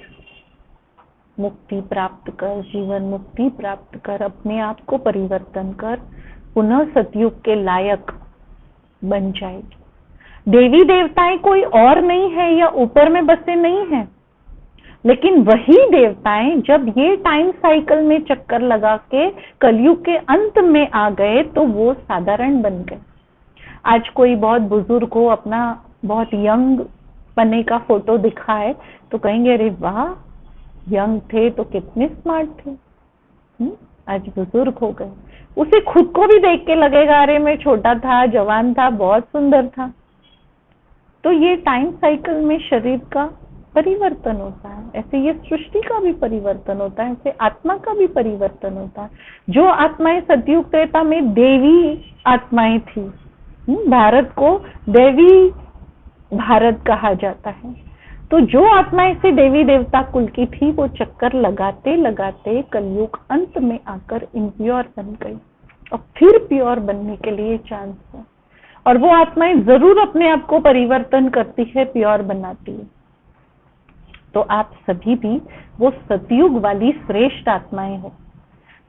मुक्ति प्राप्त कर, जीवन मुक्ति प्राप्त कर, अपने आप को परिवर्तन कर पुनः सतयुग के लायक बन जाएगी। देवी देवताएं कोई और नहीं है या ऊपर में बसे नहीं है, लेकिन वही देवताएं जब ये टाइम साइकिल में चक्कर लगा के कलयुग के अंत में आ गए तो वो साधारण बन गए। आज कोई बहुत बुजुर्ग को अपना बहुत यंग पने का फोटो दिखाए तो कहेंगे अरे वाह, यंग थे तो कितने स्मार्ट थे, आज बुजुर्ग हो गए। उसे खुद को भी देख के लगेगा अरे मैं छोटा था, जवान था, बहुत सुंदर था। तो ये टाइम साइकिल में शरीर का परिवर्तन होता है, ऐसे ये सृष्टि का भी परिवर्तन होता है, ऐसे आत्मा का भी परिवर्तन होता है। जो आत्माएं सतयुग त्रेता में देवी आत्माएं थी, भारत को देवी भारत कहा जाता है, तो जो आत्मा ऐसे देवी देवता कुल की थी वो चक्कर लगाते लगाते कलयुग अंत में आकर इम्प्योर बन गई और फिर प्योर बनने के लिए चांस है। और वो आत्माएं जरूर अपने आप को परिवर्तन करती है, प्योर बनाती है। तो आप सभी भी वो सतयुग वाली श्रेष्ठ आत्माएं हो।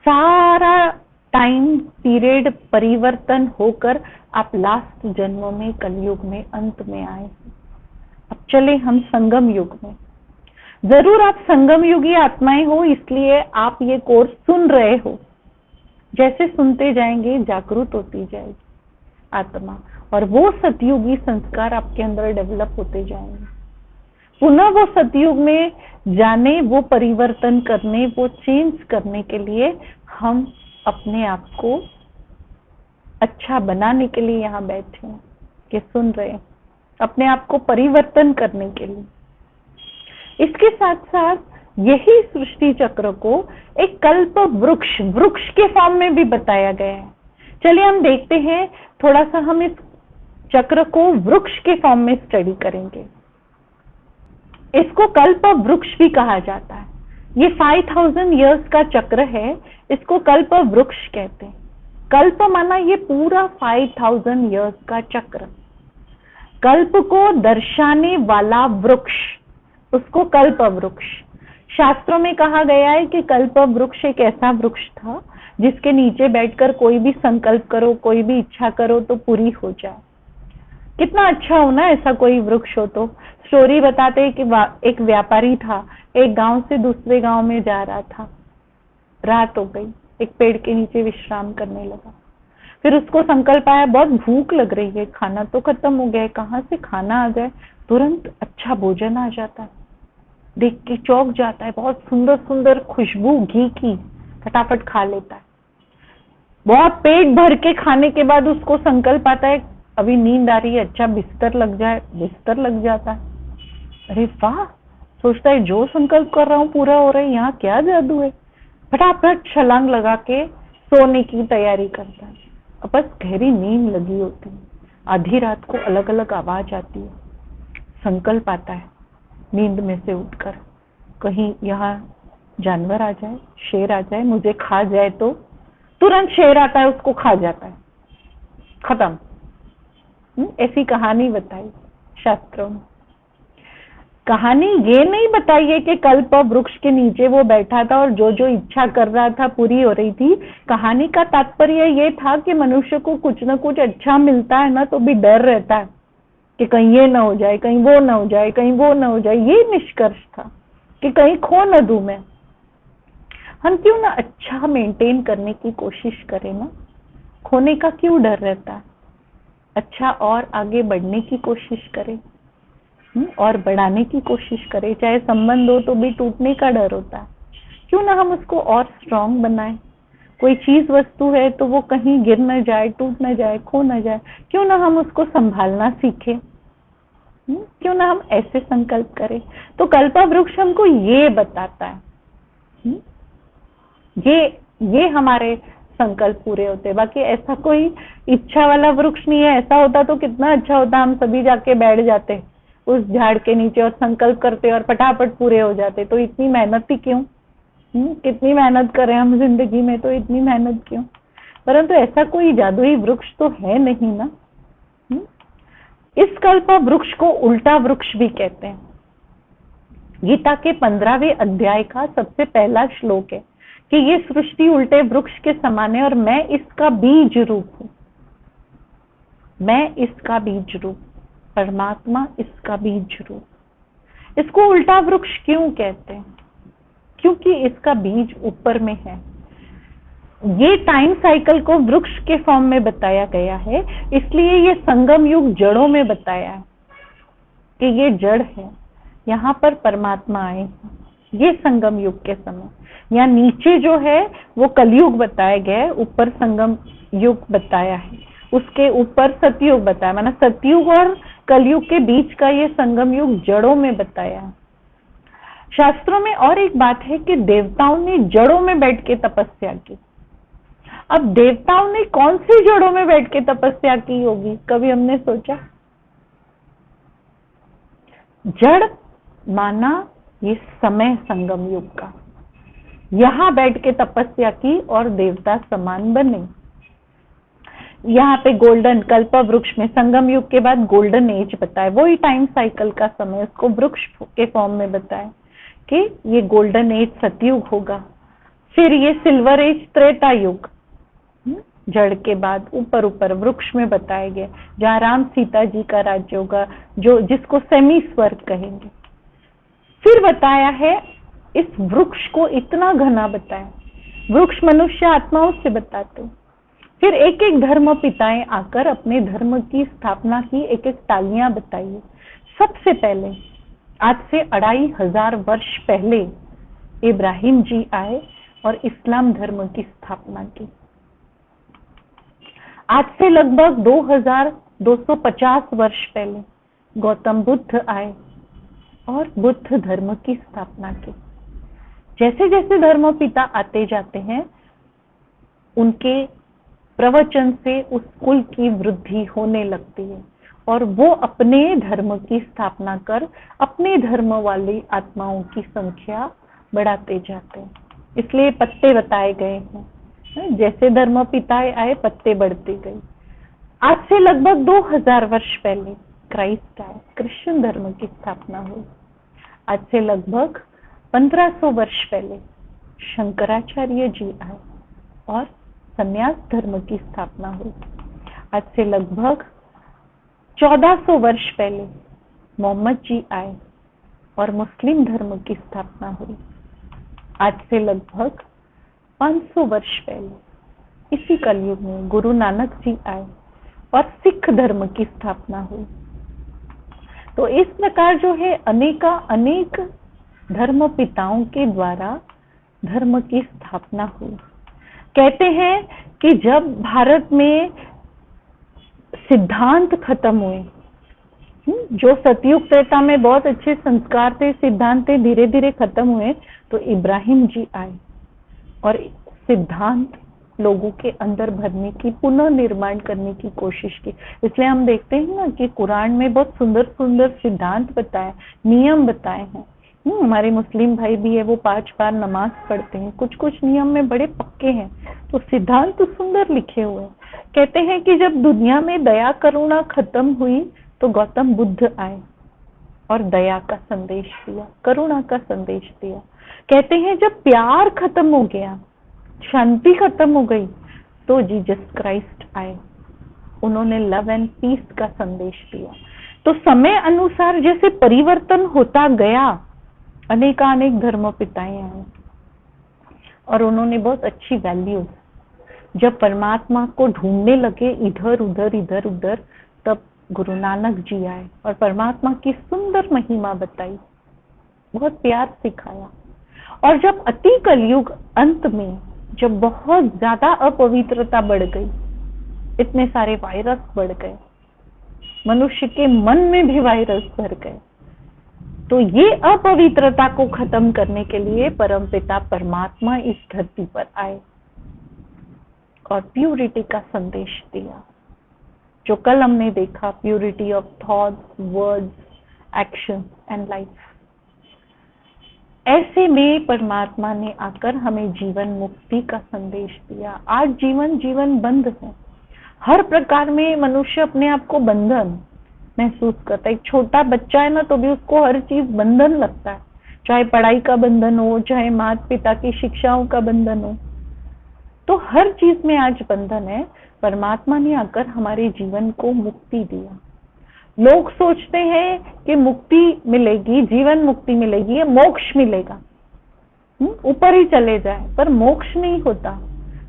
सारा टाइम पीरियड परिवर्तन होकर आप लास्ट जन्मों में कलयुग में अंत में आए। अब चले हम संगम युग में। जरूर आप संगम युगी आत्माएं हो, इसलिए आप ये कोर्स सुन रहे हो। जैसे सुनते जाएंगे जागृत होती जाएगी आत्मा, और वो सतयुगी संस्कार आपके अंदर डेवलप होते जाएंगे। पुनः वो सतयुग में जाने, वो परिवर्तन करने, वो चेंज करने के लिए हम अपने आप को अच्छा बनाने के लिए यहाँ बैठे हैं कि सुन रहे हैं, अपने आप को परिवर्तन करने के लिए। इसके साथ साथ यही सृष्टि चक्र को एक कल्प वृक्ष, वृक्ष के फॉर्म में भी बताया गया है। चलिए हम देखते हैं, थोड़ा सा हम इस चक्र को वृक्ष के फॉर्म में स्टडी करेंगे। इसको कल्प वृक्ष भी कहा जाता है। ये 5000 इयर्स का चक्र है, इसको कल्प वृक्ष कहते हैं। कल्प माना ये पूरा 5000 इयर्स का चक्र, कल्प को दर्शाने वाला वृक्ष, उसको कल्प वृक्ष। शास्त्रों में कहा गया है कि कल्प वृक्ष एक ऐसा वृक्ष था जिसके नीचे बैठकर कोई भी संकल्प करो, कोई भी इच्छा करो तो पूरी हो जाए। कितना अच्छा हो ना ऐसा कोई वृक्ष हो। तो स्टोरी बताते हैं कि एक व्यापारी था, एक गांव से दूसरे गांव में जा रहा था। रात हो गई, एक पेड़ के नीचे विश्राम करने लगा। फिर उसको संकल्प आया, बहुत भूख लग रही है, खाना तो खत्म हो गया है, कहाँ से खाना आ जाए, तुरंत अच्छा भोजन आ जाता है। देख के चौंक जाता है, बहुत सुंदर सुंदर खुशबू घी की, फटाफट खा लेता है। बहुत पेट भर के खाने के बाद उसको संकल्प आता है, अभी नींद आ रही है, अच्छा बिस्तर लग जाए, बिस्तर लग जाता है। अरे वाह, सोचता है जो संकल्प कर रहा हूँ पूरा हो रहा है, यहाँ क्या जादू है। फटाफट छलांग लगा के सोने की तैयारी करता है। अब बस गहरी नींद लगी होती है, आधी रात को अलग अलग आवाज आती है। संकल्प आता है नींद में से उठकर, कहीं यहाँ जानवर आ जाए, शेर आ जाए, मुझे खा जाए तो। तुरंत शेर आता है, उसको खा जाता है, खत्म। ऐसी कहानी बताई शास्त्रों में। कहानी ये नहीं बताई है कि कल्प वृक्ष के नीचे वो बैठा था और जो जो इच्छा कर रहा था पूरी हो रही थी। कहानी का तात्पर्य ये था कि मनुष्य को कुछ ना कुछ अच्छा मिलता है ना, तो भी डर रहता है कि कहीं ये ना हो जाए, कहीं वो ना हो जाए, कहीं वो ना हो जाए। ये निष्कर्ष था कि कहीं खो न दूं मैं। हम क्यों ना अच्छा मेंटेन करने की कोशिश करें ना, खोने का क्यों डर रहता है। अच्छा और आगे बढ़ने की कोशिश करें और बढ़ाने की कोशिश करें। चाहे संबंध हो तो भी टूटने का डर होता है, क्यों ना हम उसको और स्ट्रांग बनाएं। कोई चीज वस्तु है तो वो कहीं गिर न जाए, टूट न जाए, खो न जाए, क्यों ना हम उसको संभालना सीखें। क्यों ना हम ऐसे संकल्प करें। तो कल्प वृक्ष हमको ये बताता है, ये हमारे संकल्प पूरे होते हैं। बाकी ऐसा कोई इच्छा वाला वृक्ष नहीं है। ऐसा होता तो कितना अच्छा होता, हम सभी जाके बैठ जाते उस झाड़ के नीचे और संकल्प करते और फटाफट पूरे हो जाते। तो इतनी मेहनत ही क्यों। कितनी मेहनत करें हम जिंदगी में, तो इतनी मेहनत क्यों। परंतु ऐसा कोई जादुई वृक्ष तो है नहीं ना। इस कल्प वृक्ष को उल्टा वृक्ष भी कहते हैं। गीता के 15वें अध्याय का सबसे पहला श्लोक है कि ये सृष्टि उल्टे वृक्ष के समान है और मैं इसका बीज रूप हूं। मैं इसका बीज रूप, परमात्मा इसका बीज रूप। इसको उल्टा वृक्ष क्यों कहते हैं? क्योंकि इसका बीज ऊपर में है। ये टाइम साइकिल को वृक्ष के फॉर्म में बताया गया है, इसलिए ये संगम युग जड़ों में बताया है कि ये जड़ है, यहाँ पर परमात्मा आए हैं। ये संगम युग के समय। यहाँ नीचे जो है वो कलयुग बताया गया है, ऊपर संगम युग बताया है, उसके ऊपर सतयुग बताया। माना सतयुग और कलयुग के बीच का ये संगम युग जड़ों में बताया है। शास्त्रों में और एक बात है कि देवताओं ने जड़ों में बैठ के तपस्या की। अब देवताओं ने कौन सी जड़ों में बैठ के तपस्या की होगी, कभी हमने सोचा? जड़ माना ये समय संगम युग का, यहां बैठ के तपस्या की और देवता समान बने। यहाँ पे गोल्डन कल्प वृक्ष में संगम युग के बाद गोल्डन एज बताए, वही टाइम साइकिल का समय उसको वृक्ष के फॉर्म में बताए कि ये गोल्डन एज सतयुग होगा, फिर ये सिल्वर एज त्रेता युग, जड़ के बाद ऊपर ऊपर वृक्ष में बताया गया जहाँ राम सीता जी का राज्य होगा, जो जिसको सेमी स्वर्ग कहेंगे। फिर बताया है इस वृक्ष को इतना घना बताया, वृक्ष मनुष्य आत्माओं से बताते। फिर एक एक धर्म पिताएं आकर अपने धर्म की स्थापना की, एक एक तालियां बताइए। सबसे पहले आज से 2500 वर्ष पहले इब्राहिम जी आए और इस्लाम धर्म की स्थापना की। आज से लगभग 2250 वर्ष पहले गौतम बुद्ध आए और बुद्ध धर्म की स्थापना की। जैसे जैसे धर्म पिता आते जाते हैं, उनके प्रवचन से उस कुल की वृद्धि होने लगती है और वो अपने धर्म की स्थापना कर अपने धर्म वाली आत्माओं की संख्या बढ़ाते जाते हैं। इसलिए पत्ते बताए गए हैं, जैसे धर्म पिताएं आए पत्ते बढ़ते गए। आज से लगभग 2000 वर्ष पहले क्राइस्ट आए, कृष्ण धर्म की स्थापना हुई। आज से लगभग 1500 वर्ष पहले शंकराचार्य जी आए और संन्यास धर्म की स्थापना हुई। आज से लगभग 1400 वर्ष पहले मोहम्मद जी आए और मुस्लिम धर्म की स्थापना हुई। आज से लगभग 500 वर्ष पहले इसी कलयुग में गुरु नानक जी आए और सिख धर्म की स्थापना हुई। तो इस प्रकार जो है अनेक धर्म पिताओं के द्वारा धर्म की स्थापना हुई। कहते हैं कि जब भारत में सिद्धांत खत्म हुए, जो सतयुग त्रेता में बहुत अच्छे संस्कार थे, सिद्धांत थे, धीरे धीरे खत्म हुए, तो इब्राहिम जी आए और सिद्धांत लोगों के अंदर भरने की, पुनः निर्माण करने की कोशिश की। इसलिए हम देखते हैं ना कि कुरान में बहुत सुंदर सुंदर सिद्धांत बताए, नियम बताए हैं। हमारे मुस्लिम भाई भी है, वो 5 बार नमाज पढ़ते हैं, कुछ कुछ नियम में बड़े पक्के हैं, तो सिद्धांत तो सुंदर लिखे हुए हैं। कहते हैं कि जब दुनिया में दया करुणा खत्म हुई तो गौतम बुद्ध आए और दया का संदेश दिया, करुणा का संदेश दिया। कहते हैं जब प्यार खत्म हो गया, शांति खत्म हो गई, तो जीसस क्राइस्ट आए, उन्होंने लव एंड पीस का संदेश दिया। तो समय अनुसार जैसे परिवर्तन होता गया, अनेक धर्म पिताएं आए और उन्होंने बहुत अच्छी वैल्यूज, जब परमात्मा को ढूंढने लगे इधर उधर, तब गुरु नानक जी आए और परमात्मा की सुंदर महिमा बताई, बहुत प्यार सिखाया। और जब अति कलयुग अंत में जब बहुत ज्यादा अपवित्रता बढ़ गई, इतने सारे वायरस बढ़ गए, मनुष्य के मन में भी वायरस भर गए, तो ये अपवित्रता को खत्म करने के लिए परमपिता परमात्मा इस धरती पर आए और प्यूरिटी का संदेश दिया, जो कल हमने देखा, purity of thoughts, words, action and life. ऐसे में परमात्मा ने आकर हमें जीवन मुक्ति का संदेश दिया। आज जीवन बंद है, हर प्रकार में मनुष्य अपने आप को बंधन महसूस करता है। एक छोटा बच्चा है ना, तो भी उसको हर चीज बंधन लगता है, चाहे पढ़ाई का बंधन हो, चाहे माता पिता की शिक्षाओं का बंधन हो, तो हर चीज में आज बंधन है। परमात्मा ने आकर हमारे जीवन को मुक्ति दिया। लोग सोचते हैं कि मुक्ति मिलेगी, जीवन मुक्ति मिलेगी, मोक्ष मिलेगा, ऊपर ही चले जाए, पर मोक्ष नहीं होता।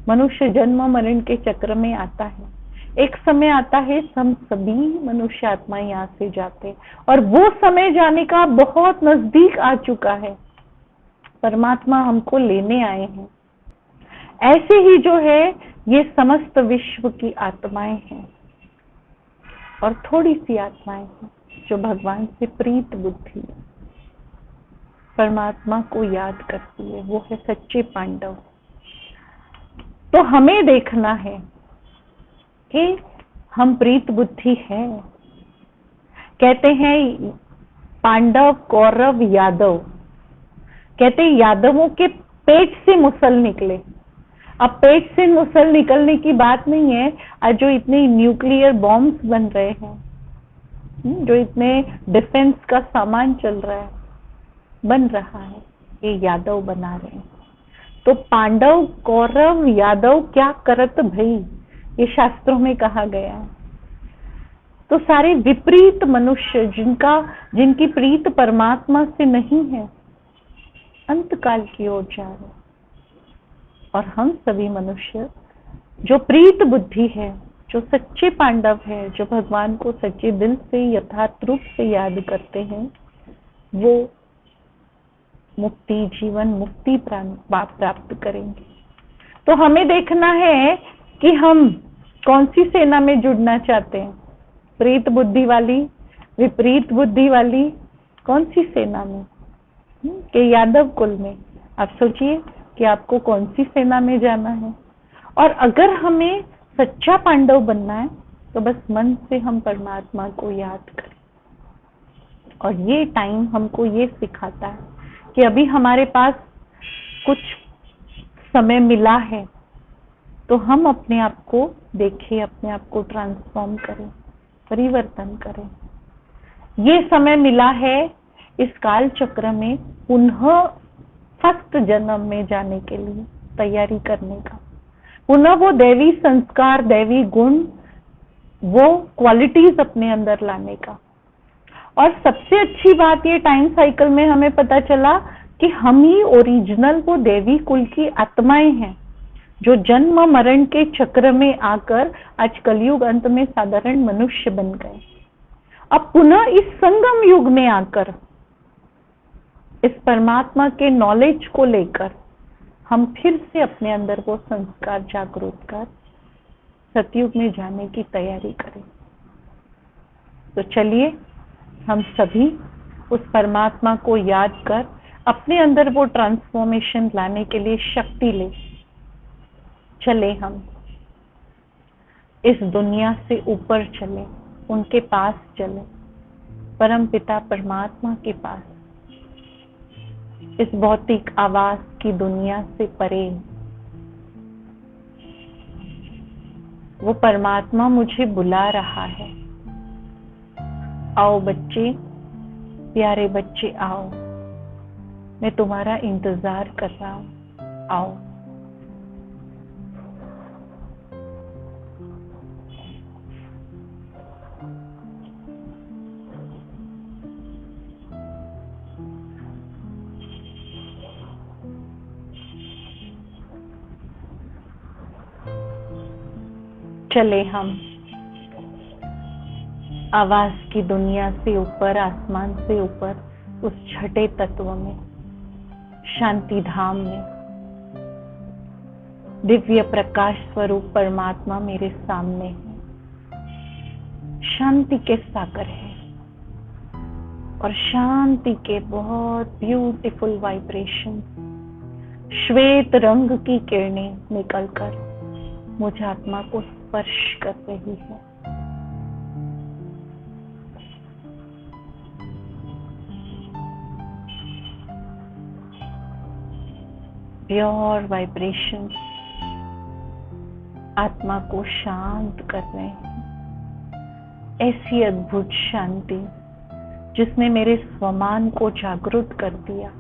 मनुष्य जन्म मरण के चक्र में आता है, एक समय आता है हम सभी मनुष्य आत्मा यहाँ से जाते, और वो समय जाने का बहुत नजदीक आ चुका है। परमात्मा हमको लेने आए हैं। ऐसे ही जो है ये समस्त विश्व की आत्माएं हैं, और थोड़ी सी आत्माएं हैं जो भगवान से प्रीत बुद्धि, परमात्मा को याद करती है, वो है सच्चे पांडव। तो हमें देखना है कि हम प्रीत बुद्धि हैं। कहते हैं पांडव, कौरव, यादव, कहते यादवों के पेट से मुसल निकले। अब पेट से मुसल निकलने की बात नहीं है, आज जो इतने न्यूक्लियर बॉम्ब्स बन रहे हैं, जो इतने डिफेंस का सामान चल रहा है, बन रहा है, ये यादव बना रहे हैं। तो पांडव, कौरव, यादव क्या करत भई, ये शास्त्रों में कहा गया है। तो सारे विपरीत मनुष्य जिनकी प्रीत परमात्मा से नहीं है, अंतकाल की ओर जा रहे। और हम सभी मनुष्य जो प्रीत बुद्धि है, जो सच्चे पांडव है, जो भगवान को सच्चे दिल से यथार्थ रूप से याद करते हैं, वो मुक्ति, जीवन मुक्ति प्राप्त करेंगे। तो हमें देखना है कि हम कौन सी सेना में जुड़ना चाहते हैं, प्रीत बुद्धि वाली, विपरीत बुद्धि वाली, कौन सी सेना में, कि यादव कुल में। आप सोचिए कि आपको कौन सी सेना में जाना है। और अगर हमें सच्चा पांडव बनना है तो बस मन से हम परमात्मा को याद करें। और ये टाइम हमको ये सिखाता है कि अभी हमारे पास कुछ समय मिला है, तो हम अपने आप को देखें, अपने आप को ट्रांसफॉर्म करें, परिवर्तन करें। ये समय मिला है इस काल चक्र में पुनः फर्स्ट जन्म में जाने के लिए तैयारी करने का, पुनः वो दैवी संस्कार, दैवी गुण, वो क्वालिटीज अपने अंदर लाने का। और सबसे अच्छी बात ये टाइम साइकिल में हमें पता चला कि हम ही ओरिजिनल वो देवी कुल की आत्माएं हैं, जो जन्म मरण के चक्र में आकर आज कलयुग अंत में साधारण मनुष्य बन गए। अब पुनः इस संगम युग में आकर इस परमात्मा के नॉलेज को लेकर हम फिर से अपने अंदर वो संस्कार जागृत कर सतयुग में जाने की तैयारी करें। तो चलिए हम सभी उस परमात्मा को याद कर अपने अंदर वो ट्रांसफॉर्मेशन लाने के लिए शक्ति ले चले। हम इस दुनिया से ऊपर चले, उनके पास चले, परम पिता परमात्मा के पास, इस भौतिक आवास की दुनिया से परे। वो परमात्मा मुझे बुला रहा है। आओ बच्चे, प्यारे बच्चे आओ, मैं तुम्हारा इंतजार कर रहा हूं, आओ। चले हम आवाज की दुनिया से ऊपर, आसमान से ऊपर, उस छठे तत्व में, शांति धाम में। दिव्य प्रकाश स्वरूप परमात्मा मेरे सामने है, शांति के सागर है और शांति के बहुत ब्यूटीफुल वाइब्रेशन, श्वेत रंग की किरणें निकलकर मुझ आत्मा को स्पर्श कर रही है। प्योर वाइब्रेशन आत्मा को शांत कर रहे हैं। ऐसी अद्भुत शांति जिसने मेरे स्वमान को जागृत कर दिया,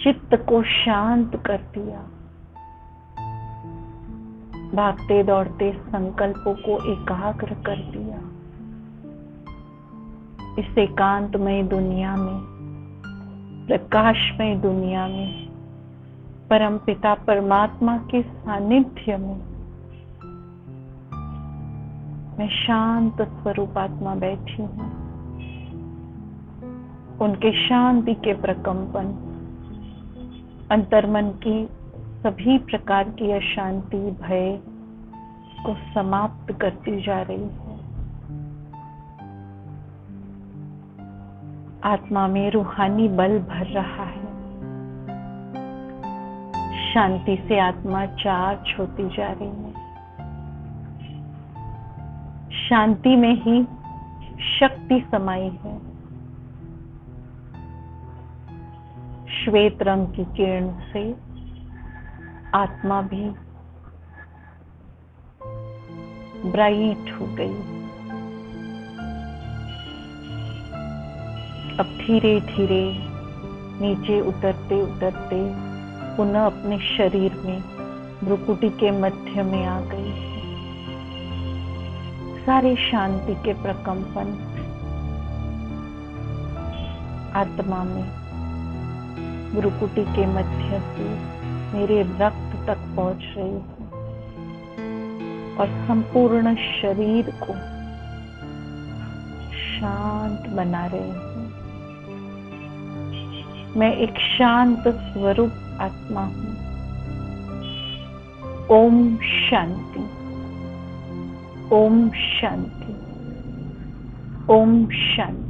चित्त को शांत कर दिया, भागते दौड़ते संकल्पों को एकाग्र कर दिया। इस एकांतमय दुनिया में, प्रकाशमय दुनिया में, परम पिता परमात्मा के सानिध्य में मैं शांत स्वरूप आत्मा बैठी हूं। उनके शांति के प्रकंपन अंतर्मन की सभी प्रकार की अशांति, भय को समाप्त करती जा रही है। आत्मा में रूहानी बल भर रहा है। शांति से आत्मा चार्ज होती जा रही है। शांति में ही शक्ति समाई है। श्वेत रंग की किरण से आत्मा भी ब्राइट हो गई। अब धीरे धीरे नीचे उतरते उतरते पुनः अपने शरीर में भ्रुकुटी के मध्य में आ गई। सारे शांति के प्रकंपन आत्मा में भ्रुकुटी के मध्य से मेरे रक्त तक पहुंच रही है और संपूर्ण शरीर को शांत बना रहे हैं। मैं एक शांत स्वरूप आत्मा हूं। ओम शांति, ओम शांति, ओम शांति।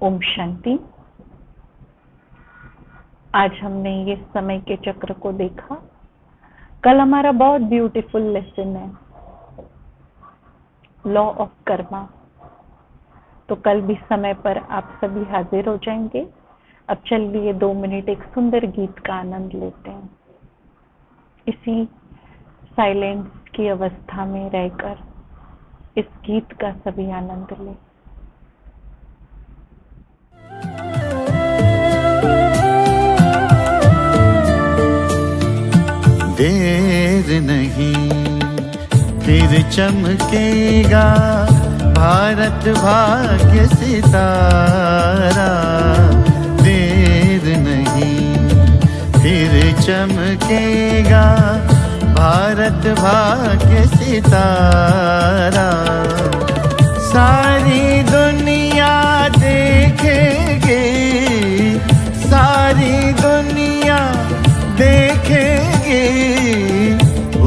ओम शांति। आज हमने ये समय के चक्र को देखा। कल हमारा बहुत ब्यूटीफुल लेसन है, लॉ ऑफ कर्मा। तो कल भी समय पर आप सभी हाजिर हो जाएंगे। अब चलिए 2 मिनट एक सुंदर गीत का आनंद लेते हैं। इसी साइलेंस की अवस्था में रहकर इस गीत का सभी आनंद लें। देर नहीं फिर चमकेगा भारत भाग्य सितारा। देर नहीं फिर चमकेगा भारत भाग्य सितारा। सारी दुनिया देखेगी, सारी दुनिया देखेगी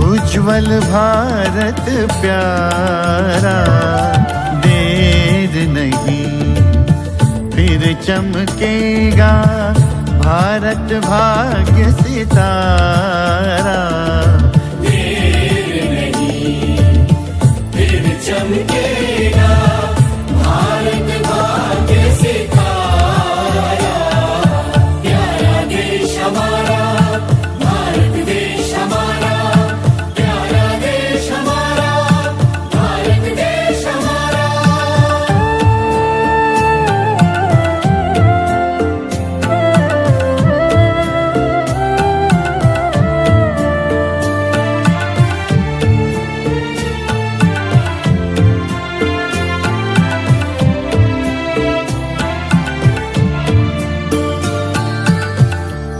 उज्ज्वल भारत प्यारा। देर नहीं फिर चमकेगा भारत भाग्य सितारा। देर नहीं फिर चमकेगा भारत भाग्य सितारा। प्यारा देश हमारा, भारत देश हमारा, प्यारा देश हमारा, भारत देश हमारा।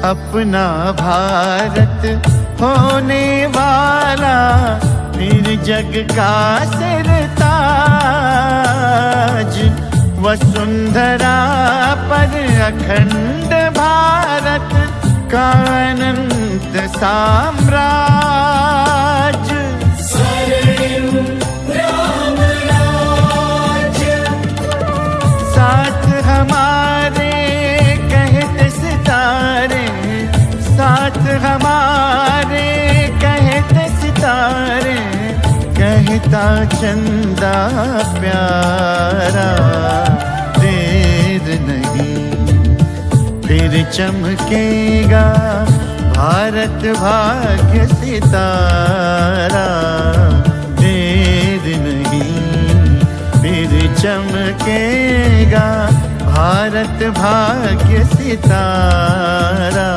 अपना भारत होने वाला फिर जग का सिरताज। वसुंधरा पर अखंड भारत का अनंत साम्राज्य। स्वर्णिम राम राज्य। साथ हमारे कहते सितारे, साथ हमारे कहते सितारे, कहता चंदा प्यारा। देर नहीं फिर चमकेगा भारत भाग्य सितारा। देर नहीं फिर चमकेगा भारत भाग्य सितारा।